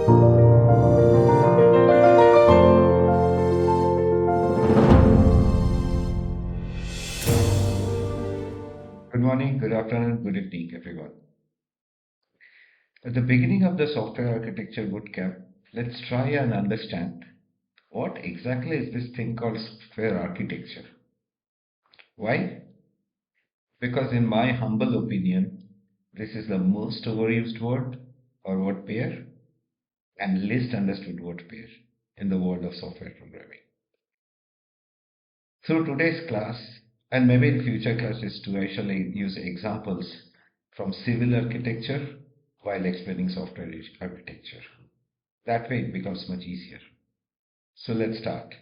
Good morning, good afternoon, good evening, everyone. At the beginning of the Software Architecture Bootcamp, let's try and understand what exactly is this thing called software architecture. Why? Because in my humble opinion, this is the most overused word or word pair and least understood word pair in the world of software programming. Through today's class, and maybe in future classes too, I shall use examples from civil architecture while explaining software architecture. That way it becomes much easier. So let's start.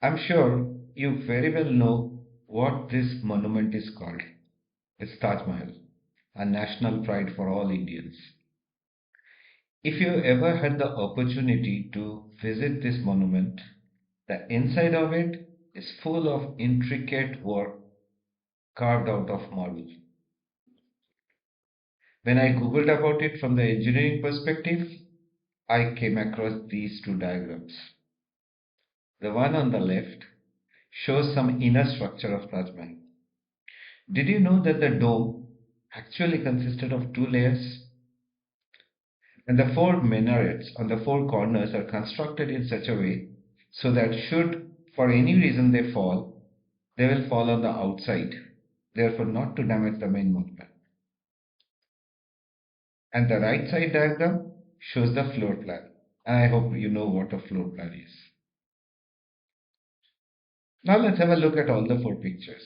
I'm sure you very well know what this monument is called. It's Taj Mahal, a national pride for all Indians. If you ever had the opportunity to visit this monument, the inside of it is full of intricate work carved out of marble. When I googled about it from the engineering perspective, I came across these two diagrams. The one on the left shows some inner structure of Taj Mahal. Did you know that the dome actually consisted of two layers? And the four minarets on the four corners are constructed in such a way so that should for any reason they fall, they will fall on the outside, therefore not to damage the main monument. And the right side diagram shows the floor plan. And I hope you know what a floor plan is. Now let's have a look at all the four pictures.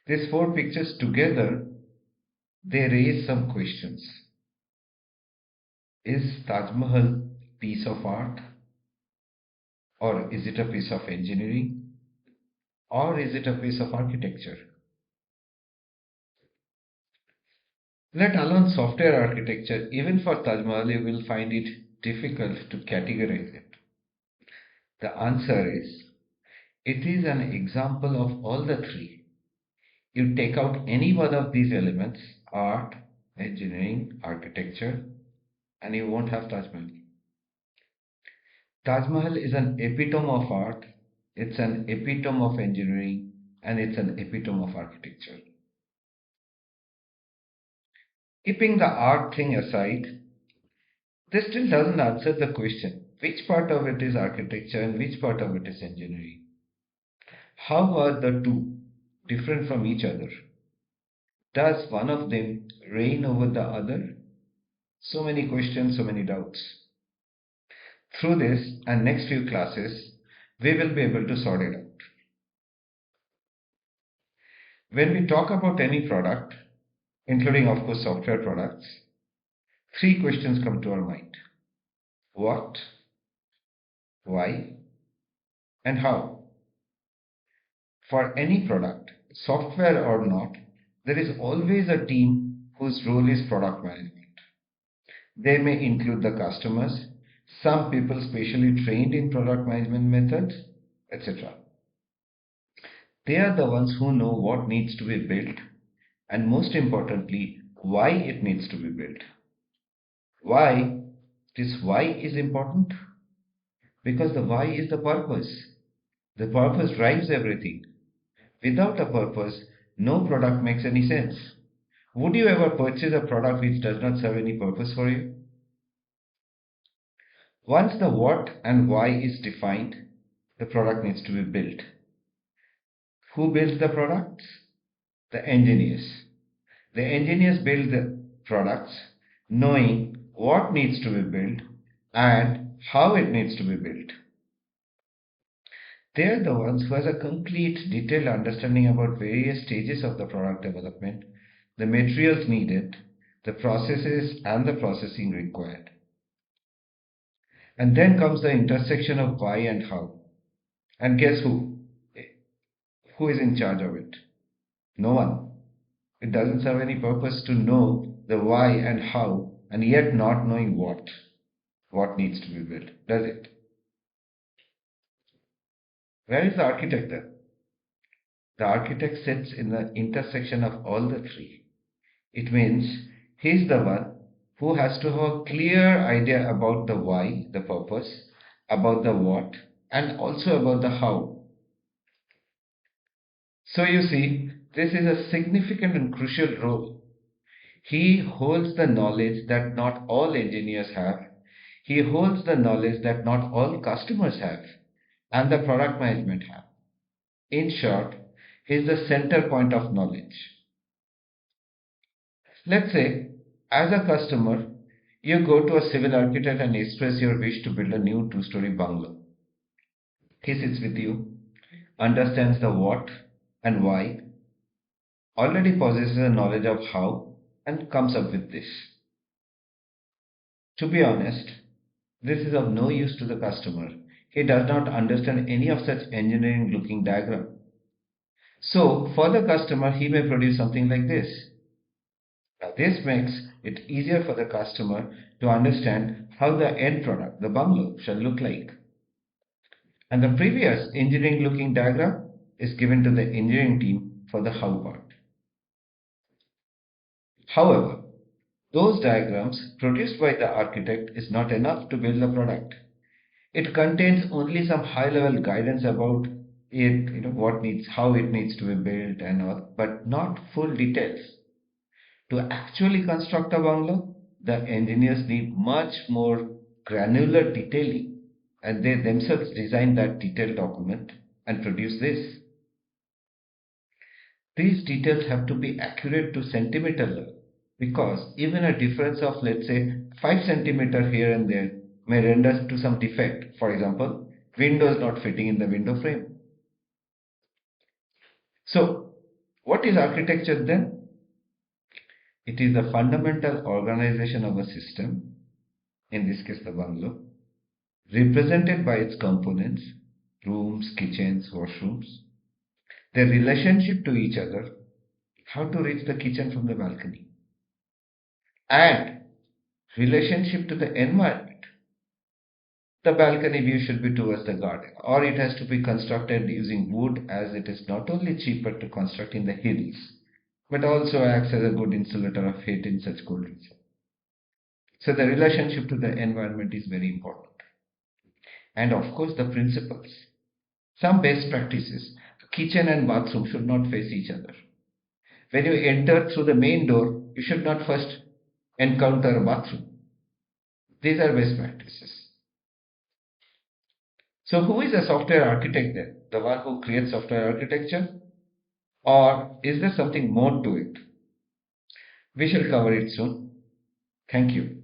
These four pictures together, they raise some questions. Is Taj Mahal piece of art? Or is it a piece of engineering? Or is it a piece of architecture? Let alone software architecture, even for Taj Mahal, you will find it difficult to categorize it. The answer is, it is an example of all the three. You take out any one of these elements, art, engineering, architecture, and you won't have Taj Mahal. Taj Mahal is an epitome of art, it's an epitome of engineering, and it's an epitome of architecture. Keeping the art thing aside, this still doesn't answer the question which part of it is architecture and which part of it is engineering. How are the two different from each other? Does one of them reign over the other? So many questions, so many doubts. Through this and next few classes, we will be able to sort it out. When we talk about any product, including of course software products, three questions come to our mind. What, why, and how? For any product, software or not, there is always a team whose role is product management. They may include the customers, some people specially trained in product management methods, etc. They are the ones who know what needs to be built and most importantly, why it needs to be built. Why? This why is important because the why is the purpose. The purpose drives everything. Without a purpose, no product makes any sense. Would you ever purchase a product which does not serve any purpose for you? Once the what and why is defined, the product needs to be built. Who builds the products? The engineers. The engineers build the products knowing what needs to be built and how it needs to be built. They are the ones who has a complete detailed understanding about various stages of the product development, the materials needed, the processes and the processing required. And then comes the intersection of why and how. And guess who? Who is in charge of it? No one. It doesn't serve any purpose to know the why and how and yet not knowing what needs to be built, does it? Where is the architect then? The architect sits in the intersection of all the three. It means he's the one who has to have a clear idea about the why, the purpose, about the what, and also about the how. So you see, this is a significant and crucial role. He holds the knowledge that not all engineers have. He holds the knowledge that not all customers have and the product management have. In short, he is the center point of knowledge. Let's say, as a customer, you go to a civil architect and express your wish to build a new two-story bungalow. He sits with you, understands the what and why, already possesses a knowledge of how, and comes up with this. To be honest, this is of no use to the customer. He does not understand any of such engineering looking diagram. So, for the customer, he may produce something like this. Now, this makes it easier for the customer to understand how the end product, the bungalow, shall look like. And the previous engineering looking diagram is given to the engineering team for the how part. However, those diagrams produced by the architect is not enough to build the product. It contains only some high level guidance about it, what needs, how it needs to be built and all, but not full details. To actually construct a bungalow, the engineers need much more granular detailing, and they themselves design that detailed document and produce this. These details have to be accurate to centimeter level because even a difference of, let's say, 5 centimeter here and there may render to some defect. For example, windows not fitting in the window frame. So, what is architecture then? It is the fundamental organization of a system, in this case the bungalow, represented by its components, rooms, kitchens, washrooms, their relationship to each other, how to reach the kitchen from the balcony, and relationship to the environment. The balcony view should be towards the garden, or it has to be constructed using wood, as it is not only cheaper to construct in the hills, but also acts as a good insulator of heat in such cold regions. So the relationship to the environment is very important. And of course the principles. Some best practices. Kitchen and bathroom should not face each other. When you enter through the main door, you should not first encounter a bathroom. These are best practices. So who is a software architect then? The one who creates software architecture? Or is there something more to it? We shall cover it soon. Thank you.